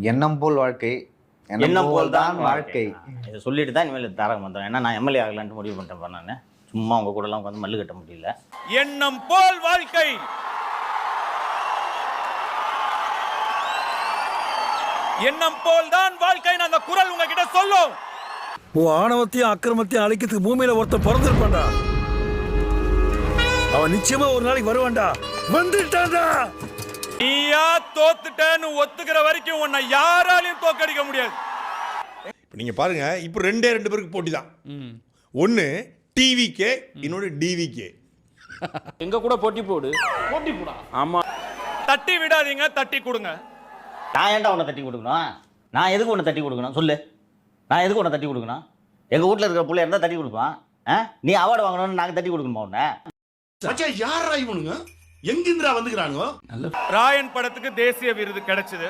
எண்ணம் போல் வாழ்க்கை, எண்ணம் போல் தான் வாழ்க்கை. இதை சொல்லிட்டு தான் இனிமேல் தாரகம் வந்துடும். ஏன்னா நான் எம்எல்ஏ ஆகலான்ட்டு முடிவு பண்ணிட்டேன். நான் சும்மா உங்க கூட எல்லாம் உட்காந்து மல்லு கட்ட முடியல. எண்ணம் போல் வாழ்க்கை, எண்ணம் போல் தான் வாழ்க்கை. அந்த குரல் உங்ககிட்ட சொல்லும். ஆணவத்தையும் அக்கிரமத்தையும் அழிக்கிறதுக்கு பூமியில ஒருத்தன் பிறந்திருப்பான்டா. அவன் நிச்சயமா ஒரு நாளைக்கு வருவான்டா. வந்துட்டான்டா. நீயா தோத்துட்டேன்னு ஒத்துக்கிற வரைக்கும் உன்னை யாராலையும் தோக்கடிக்க முடியாது. நீங்க பாருங்க, இப்போ ரெண்டு பேருக்கு போட்டி தான். ஒன்னு டிவிகே, இன்னொரு டிவிகே. எங்க கூட போட்டி போடு. ஆமா, தட்டி விடாதீங்க, தட்டி கொடுங்க. நான் ஏன்டா உன்னை தட்டி கொடுக்கணும்? நான் எதுக்கு உன்னை தட்டி கொடுக்கணும் சொல்லு? நான் எதுக்கு உன்னை தட்டி கொடுக்கணும்? எங்க வீட்டில் இருக்கிற பிள்ளை இருந்தால் தட்டி கொடுப்பான். நீ அவார்டு வாங்கணும்னு நாங்கள் தட்டி கொடுக்கணுமா உன்னை? யாரா இவனுங்க? எங்கிந்திரா வந்துக்கிறானுங்க? ராயன் படத்துக்கு தேசிய விருது கிடைச்சது.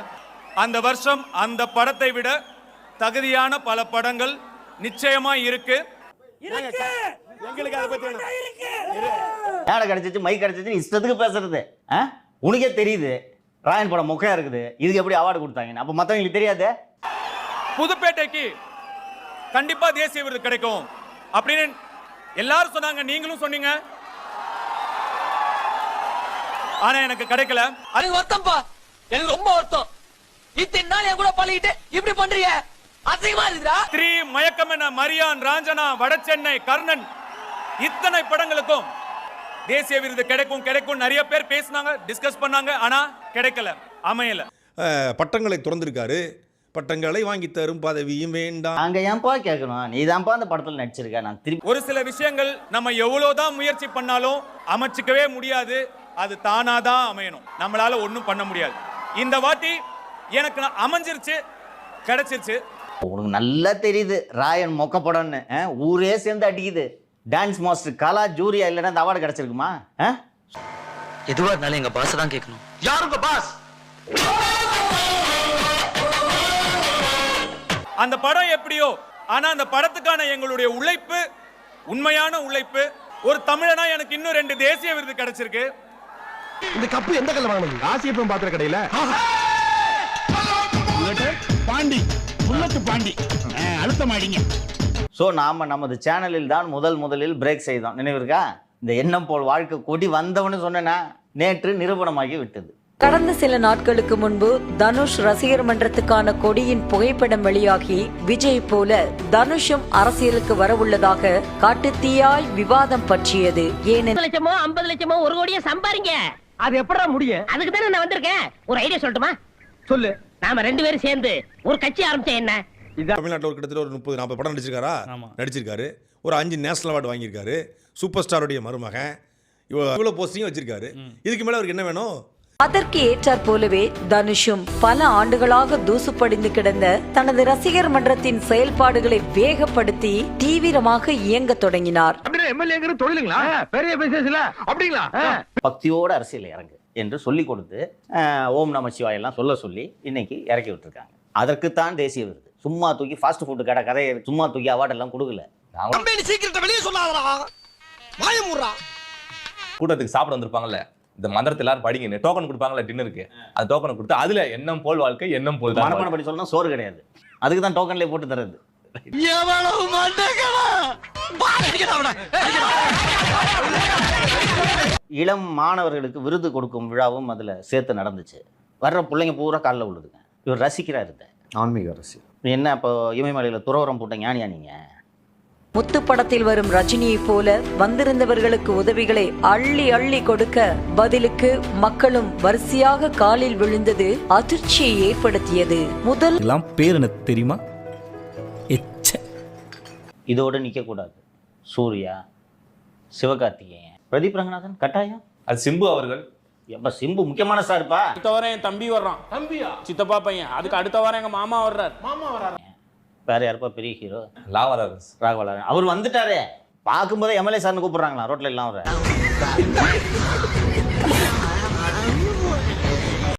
அந்த வருஷம் அந்த படத்தை விட தகுதியான பல படங்கள் நிச்சயமா இருக்கு. மேடை கிடைச்சிச்சு, மைக் கிடைச்சிச்சு, இஷ்டத்துக்கு பேசுறது. உனக்கே தெரியுது ராயன் படம் மொக்கையா இருக்குது, இதுக்கு எப்படி அவார்டு கொடுத்தாங்க? அப்ப மற்றவங்களுக்கு தெரியாது. புதுப்பேட்டைக்கு கண்டிப்பா தேசிய விருது கிடைக்கும் அப்படின்னு எல்லாரும் சொன்னாங்க, நீங்களும் சொன்னீங்க. ஆனா எனக்கு கிடைக்கல. அது வருத்தம்பா, எனக்கு ரொம்ப வருத்தம். இத்தனை நாள் என் கூட பழகிட்டு இப்படி பண்றீங்க, அசிங்கமா இருக்குடா. ஸ்ரீ, மயக்கம் என்ன, மரியான், ராஞ்சனா, வடசென்னை, கர்ணன், இத்தனை படங்களுக்கும் தேசிய விருது கிடைக்கும் நிறைய பேர் பேசினாங்க, டிஸ்கஸ் பண்ணாங்க. ஆனா கிடைக்கல, அமையல. பட்டங்களை திறந்திருக்காரு. பட்டங்களை வாங்கி தரும் பதவியும் வேண்டாம். அங்க ஏன்பா கேட்கணும்? நீ தான்ப்பா அந்த படத்துல நடிச்சிருக்க. நான் திருப்பி ஒரு சில விஷயங்கள் நம்ம எவ்வளவுதான் முயற்சி பண்ணாலும் அமைச்சிக்கவே முடியாது. அது தானாதான் அமையணும், நம்மளால ஒன்றும் பண்ண முடியாது. இந்த வாட்டி எனக்கு அமைஞ்சிருச்சு, கிடைச்சிருச்சு. உனக்கு நல்லா தெரியுது ராயன் மொக்க படம்னு. ஊரே சேர்ந்து அடிக்குது. டான்ஸ் மாஸ்டர் கலா ஜூரியா இல்லைன்னா அந்த அவார்டு கிடைச்சிருக்குமா? எதுவா இருந்தாலும் எங்க பாஸ் தான் கேட்கணும். யாருங்க பாஸ்? அந்த படம் எப்படியோ, ஆனா அந்த படத்துக்கான எங்களுடைய உழைப்பு, உண்மையான உழைப்பு. ஒரு தமிழனா எனக்கு இன்னும் 2 தேசிய விருது கிடைச்சிருக்கு. இந்த கப்பு எந்த கல்ல வாங்குனீங்க? ஆசியப்பம் பாத்திர கடையில. பாண்டி, புல்லத்து பாண்டி. அழுத்த மாட்டீங்க. ஸோ நாம நமது சேனலில் தான் முதலில் பிரேக் செய்தோம். நினைவிருக்கா? இந்த எண்ணம் போல் வாழ்க்கை கொடி வந்தவனு சொன்னா நேற்று நிரூபணமாகி விட்டது. கடந்த சில நாட்களுக்கு முன்பு தனுஷ் ரசிகர் மன்றத்துக்கான கொடியின் புகைப்படம் வெளியாகி விஜய் போல தனுஷும் அரசியலுக்கு வரவுள்ளதாக காட்டுத்தீயாய் விவாதம் பற்றியது. ஏனெனில் 1 லட்சமோ 50 லட்சமோ 1 கோடியே சம்பாதிங்க. அது எப்படா முடியும்? அதுக்கு தானே நான் வந்திருக்கேன். ஒரு ஐடியா சொல்லட்டுமா? சொல்லு. நாம 2 பேரும் சேர்ந்து ஒரு கட்சி ஆரம்பிச்சா என்ன? தமிழ்நாட்டில் ஒரு கிட்டத்தட்ட ஒரு 30-40 படம் நடிச்சிருக்காரு. ஒரு 5 நேஷனல் அவார்டு வாங்கியிருக்காரு. சூப்பர் ஸ்டாருடைய மருமகன். இவ்வளோ போஸ்டிங் வச்சிருக்காரு. இதுக்கு மேலே அவருக்கு என்ன வேணும்? அதற்கு ஏற்றாற் போலவே தனுஷும் பல ஆண்டுகளாக தூசுப்படிந்து கிடந்த தனது ரசிகர் மன்றத்தின் செயல்பாடுகளை வேகப்படுத்தி தீவிரமாக இயங்க தொடங்கினார். பக்தியோட அரசியல் இறங்கு என்று சொல்லிக் கொடுத்து ஓம் நம சிவாய் எல்லாம் சொல்ல சொல்லி இன்னைக்கு இறக்கி விட்டுருக்காங்க. அதற்குத்தான் தேசிய விருது. சும்மா தூக்கி ஃபாஸ்ட் ஃபுட்டு கடை கதையை சும்மா தூக்கி அவார்டு எல்லாம் கொடுக்கல. கூட்டத்துக்கு சாப்பிட வந்திருப்பாங்கல்ல, இந்த மந்திரத்தை எல்லாரும் படிங்க, டோக்கன் கொடுப்பாங்கல்ல டின்னருக்கு, அந்த டோக்கனை கொடுத்து அதுல எண்ணம் போல் வாழ்க்கை, எண்ணம் போல் தான் மனப்பாடம் படி சொன்னா சோறு கிடையாது. அதுக்கு தான் டோக்கன்லேயே போட்டு தர்றது. இளம் மாணவர்களுக்கு விருது கொடுக்கும் விழாவும் அதுல சேர்த்து நடந்துச்சு. வர்ற பிள்ளைங்க பூரா காலில் விழுதுங்க. இவர் ரசிக்கிறார். ஆன்மீக அரசியல் என்ன இப்போ இமயமலையில் துறவரம் போட்ட ஞானியா நீங்க? முத்து படத்தில் வரும் ரஜினியை போல வந்திருந்தவர்களுக்கு உதவிகளை அள்ளி அள்ளி கொடுக்க பதிலுக்கு மக்களும் வரிசையாக காலில் விழுந்தது அதிர்ச்சியை ஏற்படுத்தியது. முதல் பேர் என்ன தெரியுமா? இதோடு நிக்க கூடாது. சூர்யா, சிவகார்த்திகேயன், பிரதீப் ரங்கநாதன் கட்டாயம். அது சிம்பு அவர்கள். எப்ப சிம்பு முக்கியமான ஸ்டார்ப்பா. அடுத்த வாரம் என் தம்பி வர்றான். தம்பியா? சித்தப்பா பையன். அதுக்கு அடுத்த வாரம் எங்க மாமா வர்றார். வேற யாருப்பா பெரிய ஹீரோ? ராகவா. அவர் வந்துட்டாரே, பார்க்கும்போதே எம்எல்ஏ சார்னு கூப்பிடுறாங்களா ரோட்ல எல்லாம்.